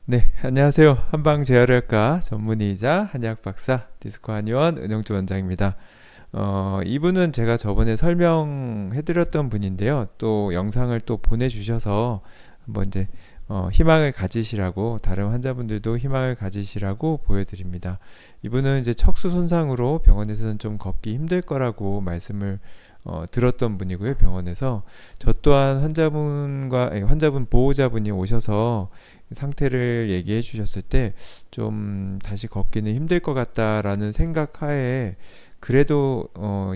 네, 안녕하세요. 한방재활의학과 전문의이자 한의학 박사 디스코 한의원 은영주 원장입니다. 이분은 제가 저번에 설명해드렸던 분인데요. 또 영상을 또 보내주셔서 한번 이제 희망을 가지시라고 다른 환자분들도 희망을 가지시라고 보여드립니다. 이분은 이제 척수 손상으로 병원에서는 좀 걷기 힘들 거라고 말씀을 들었던 분이고요. 병원에서 저 또한 환자분 보호자분이 오셔서 상태를 얘기해 주셨을 때 좀 다시 걷기는 힘들 것 같다라는 생각하에 그래도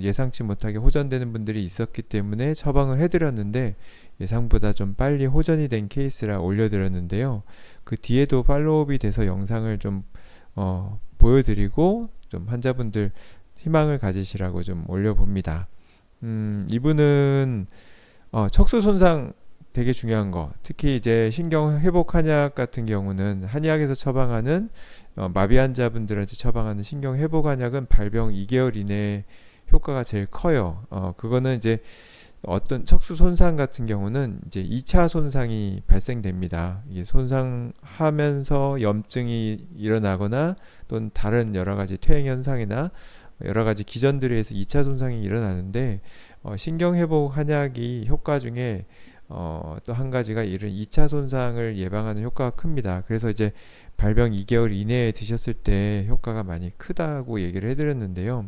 예상치 못하게 호전되는 분들이 있었기 때문에 처방을 해드렸는데 예상보다 좀 빨리 호전이 된 케이스라 올려드렸는데요. 그 뒤에도 팔로우업이 돼서 영상을 좀 보여드리고 좀 환자분들 희망을 가지시라고 좀 올려봅니다. 이분은 척수 손상 되게 중요한 거. 특히 이제 신경 회복 한약 같은 경우는 한의학에서 처방하는 마비 환자분들한테 처방하는 신경 회복 한약은 발병 2개월 이내에 효과가 제일 커요. 그거는 이제 어떤 척수 손상 같은 경우는 이제 2차 손상이 발생됩니다. 이게 손상하면서 염증이 일어나거나 또는 다른 여러 가지 퇴행 현상이나 여러 가지 기전들에 의해서 2차 손상이 일어나는데 신경회복 한약이 효과 중에 또 한 가지가 이런 2차 손상을 예방하는 효과가 큽니다. 그래서 이제 발병 2개월 이내에 드셨을 때 효과가 많이 크다고 얘기를 해드렸는데요.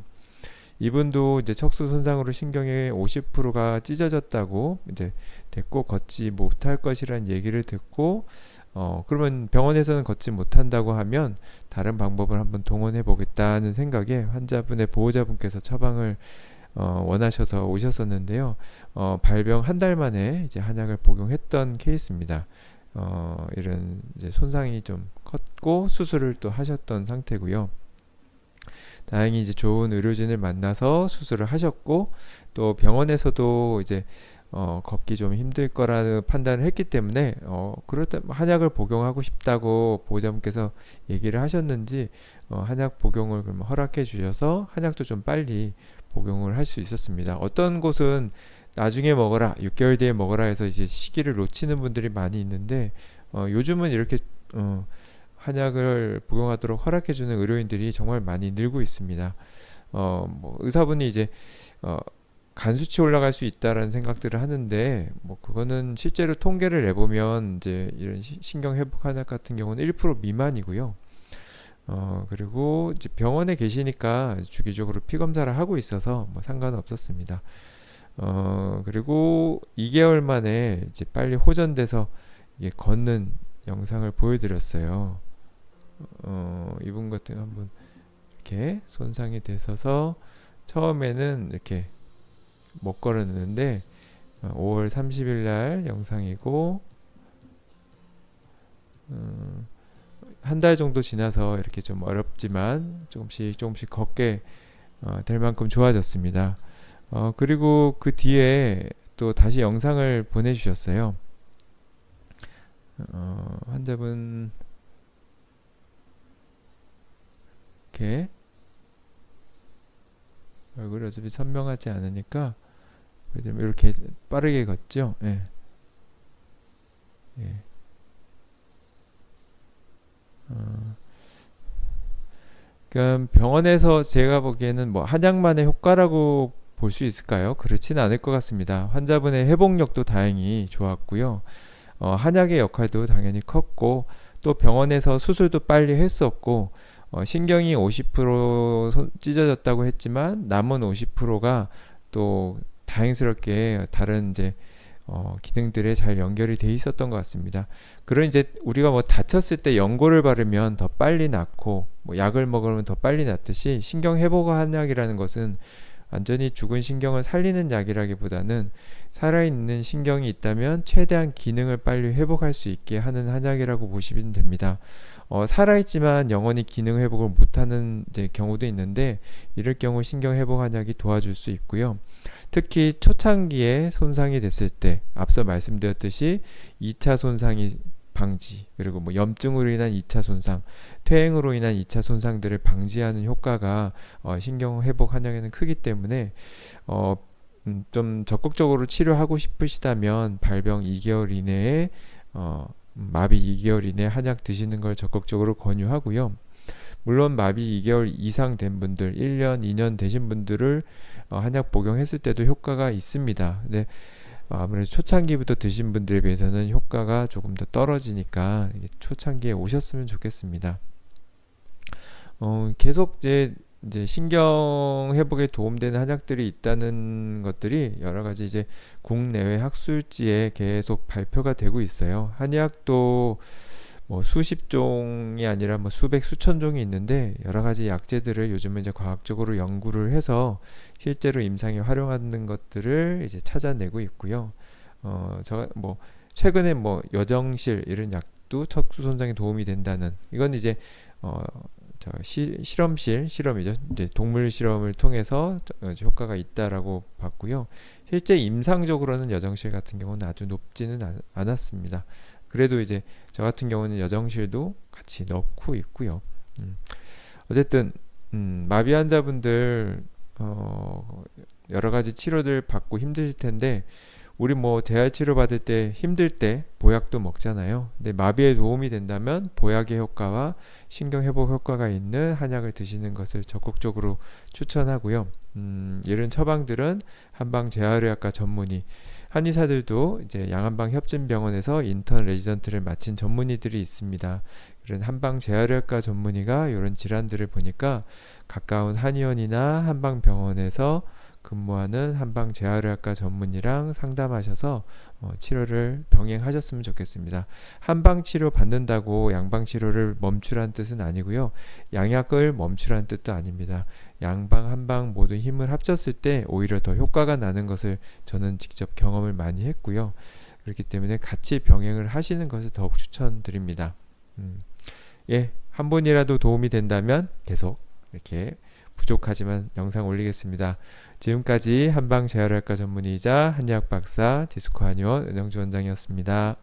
이분도 이제 척수 손상으로 신경의 50%가 찢어졌다고 이제 됐고 걷지 못할 것이라는 얘기를 듣고 그러면 병원에서는 걷지 못한다고 하면 다른 방법을 한번 동원해 보겠다는 생각에 환자분의 보호자분께서 처방을 원하셔서 오셨었는데요. 발병 한 달 만에 이제 한약을 복용했던 케이스입니다. 이런 이제 손상이 좀 컸고 수술을 또 하셨던 상태고요. 다행히 이제 좋은 의료진을 만나서 수술을 하셨고 또 병원에서도 이제 걷기 좀 힘들 거라는 판단을 했기 때문에 그럴 때 한약을 복용하고 싶다고 보호자분께서 얘기를 하셨는지 한약 복용을 그럼 허락해 주셔서 한약도 좀 빨리 복용을 할 수 있었습니다. 어떤 곳은 나중에 먹어라, 6개월 뒤에 먹어라 해서 이제 시기를 놓치는 분들이 많이 있는데 요즘은 이렇게 한약을 복용하도록 허락해주는 의료인들이 정말 많이 늘고 있습니다. 뭐 의사분이 이제 간 수치 올라갈 수 있다라는 생각들을 하는데 뭐 그거는 실제로 통계를 내보면 이제 이런 신경 회복 한약 같은 경우는 1% 미만이고요. 그리고 이제 병원에 계시니까 주기적으로 피 검사를 하고 있어서 뭐 상관은 없었습니다. 그리고 2개월 만에 이제 빨리 호전돼서 이게 걷는 영상을 보여드렸어요. 이분 같은 경우 한번 이렇게 손상이 됐어서 처음에는 이렇게 못 걸었는데 5월 30일 날 영상이고 한 달 정도 지나서 이렇게 좀 어렵지만 조금씩 조금씩 걷게 될 만큼 좋아졌습니다. 그리고 그 뒤에 또 다시 영상을 보내주셨어요. 환자분 이렇게 얼굴이 어차피 선명하지 않으니까 이렇게 빠르게 걷죠. 예. 예. 어, 그럼 병원에서 제가 보기에는 뭐 한약만의 효과라고 볼 수 있을까요? 그렇지는 않을 것 같습니다. 환자분의 회복력도 다행히 좋았고요. 한약의 역할도 당연히 컸고 또 병원에서 수술도 빨리 했었고 신경이 50% 찢어졌다고 했지만 남은 50%가 또 다행스럽게 다른 이제 기능들에 잘 연결이 돼 있었던 것 같습니다. 그런 이제 우리가 뭐 다쳤을 때 연고를 바르면 더 빨리 낫고 뭐 약을 먹으면 더 빨리 낫듯이 신경 회복 한약이라는 것은 완전히 죽은 신경을 살리는 약이라기보다는 살아있는 신경이 있다면 최대한 기능을 빨리 회복할 수 있게 하는 한약이라고 보시면 됩니다. 살아있지만 영원히 기능 회복을 못하는 이제 경우도 있는데 이럴 경우 신경 회복 한약이 도와줄 수 있고요. 특히 초창기에 손상이 됐을 때 앞서 말씀드렸듯이 2차 손상이 방지 그리고 뭐 염증으로 인한 2차 손상, 퇴행으로 인한 2차 손상들을 방지하는 효과가 신경 회복 한약에는 크기 때문에 어, 좀 적극적으로 치료하고 싶으시다면 발병 2개월 이내에 마비 2개월 이내 한약 드시는 걸 적극적으로 권유하고요. 물론 마비 2개월 이상 된 분들, 1년, 2년 되신 분들을 한약 복용했을 때도 효과가 있습니다. 근데 아무래도 초창기부터 드신 분들에 비해서는 효과가 조금 더 떨어지니까 초창기에 오셨으면 좋겠습니다. 계속 이제 신경 회복에 도움되는 한약들이 있다는 것들이 여러 가지 이제 국내외 학술지에 계속 발표가 되고 있어요. 한약도 뭐 수십 종이 아니라 뭐 수백 수천 종이 있는데 여러 가지 약재들을 요즘은 이제 과학적으로 연구를 해서 실제로 임상에 활용하는 것들을 이제 찾아내고 있고요. 저 뭐 최근에 뭐 여정실 이런 약도 척수 손상에 도움이 된다는 이건 이제 어, 실험이죠. 이제 동물 실험을 통해서 효과가 있다라고 봤고요. 실제 임상적으로는 여정실 같은 경우는 아주 높지는 않았습니다. 그래도 이제 저 같은 경우는 여정실도 같이 넣고 있고요. 어쨌든 마비 환자분들 여러 가지 치료들 받고 힘드실 텐데 우리 뭐 재활 치료 받을 때 힘들 때 보약도 먹잖아요. 근데 마비에 도움이 된다면 보약의 효과와 신경 회복 효과가 있는 한약을 드시는 것을 적극적으로 추천하고요. 이런 처방들은 한방 재활의학과 전문의 한의사들도 이제 양한방 협진병원에서 인턴 레지던트를 마친 전문의들이 있습니다. 이런 한방 재활의학과 전문의가 이런 질환들을 보니까 가까운 한의원이나 한방병원에서 근무하는 한방 재활의학과 전문의랑 상담하셔서 치료를 병행하셨으면 좋겠습니다. 한방 치료 받는다고 양방 치료를 멈추란 뜻은 아니고요. 양약을 멈추란 뜻도 아닙니다. 양방 한방 모두 힘을 합쳤을 때 오히려 더 효과가 나는 것을 저는 직접 경험을 많이 했고요. 그렇기 때문에 같이 병행을 하시는 것을 더욱 추천드립니다. 예, 한 분이라도 도움이 된다면 계속 이렇게 부족하지만 영상 올리겠습니다. 지금까지 한방 재활의학과 전문의이자 한의학 박사 디스코 한의원 은영주 원장이었습니다.